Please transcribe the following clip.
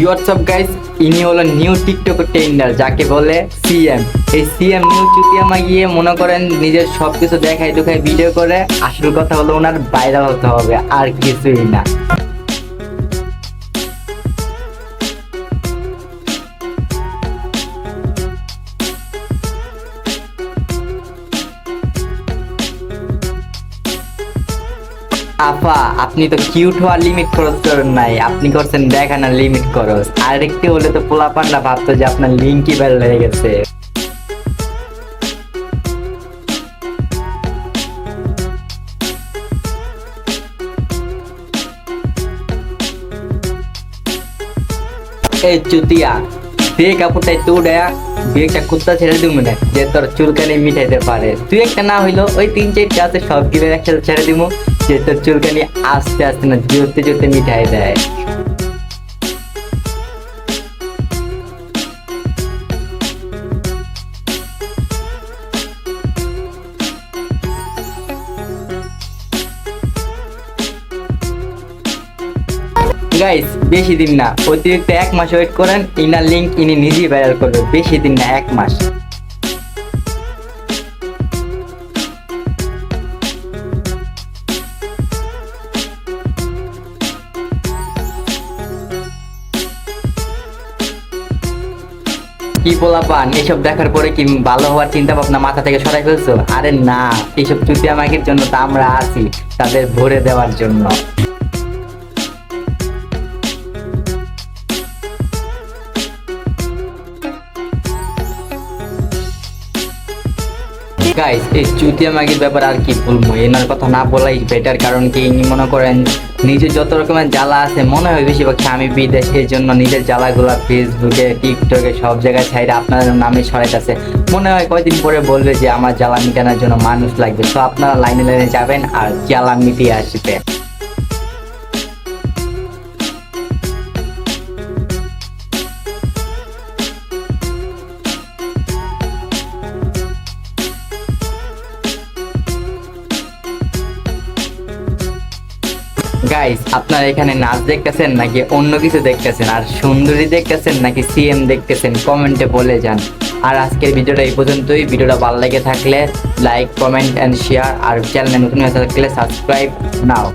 WhatsApp guys, ইনি হলো new TikTok ট্রেন্ডার যাকে বলে সিএম। এই সিএম নিউ চুতিয়ামা গিয়ে মনে করেন নিজের সবকিছু দেখায় দুখায় ভিডিও করে। আসল কথা হলো ওনার ভাইরাল হতে হবে, আর কিছুই না। আফা, আপনি তো কিউট হওয়ার লিমিট ক্রস করেন নাই, আপনি করছেন দেখানোর লিমিট ক্রস। আর একটু হলে তো পোলাপানরা ভাবতো যে আপনার লিঙ্কই বের হয়ে গেছে। এই চুতিয়া, যে কাপড়টাই তো উড়ায়া দুই একটা কুত্তা ছেড়ে দিব না যে তোর চুলকানি মিটাইতে পারে। তুই একটা না হইলো ওই 3-4টা আছে সব গিলে একসাথে ছেড়ে দিব যে তোর চুলকানি আস্তে আস্তে না জোরতে জোরতে মিটাই দেয়। গাইস, বেশি দিন না, অতিরিক্ত 1 মাস ওয়েট করেন, ইনার লিঙ্ক ইনি নিজেই ভাইরাল করবে। বেশি দিন না, 1 মাস। কি পোলাপান, এসব দেখার পরে কি ভালো হওয়ার চিন্তা ভাবনা মাথা থেকে সরাই ফেলছো? আরে না, এইসব চুতিয়া মাগির জন্য তো আমরা আছি, তাদের ভরে দেওয়ার জন্য। গাইস, এই চুতিয়া মাগির ব্যাপার আর কি বলবো, এনার কথা না বলাই বেটার। কারণ কি, ইনি মনে করেন নিজে যত রকমের জ্বালা আছে, মনে হয় বেশিরভাগ স্বামী বিদেশ, এই জন্য নিজের জ্বালাগুলা ফেসবুকে টিকটকে সব জায়গায় ছাইরে আপনাদের নামে ছড়াইতেছে। মনে হয় কয়দিন পরে বলবে যে আমার জ্বালা মিটানোর জন্য মানুষ লাগবে। তো আপনারা লাইনে লাইনে যাবেন আর জ্বালা মিটিয়ে আসবে। গাইস, আপনারা এখানে নাচ দেখতেছেন নাকি অন্য কিছু দেখতেছেন, আর সুন্দরী দেখতেছেন নাকি সিএম দেখতেছেন, কমেন্টে বলে যান। আর আজকের ভিডিওটা এই পর্যন্তই। ভিডিওটা ভালো লেগে থাকলে লাইক, কমেন্ট এন্ড শেয়ার, আর চ্যানেলে নতুন হয়ে থাকলে সাবস্ক্রাইব নাও।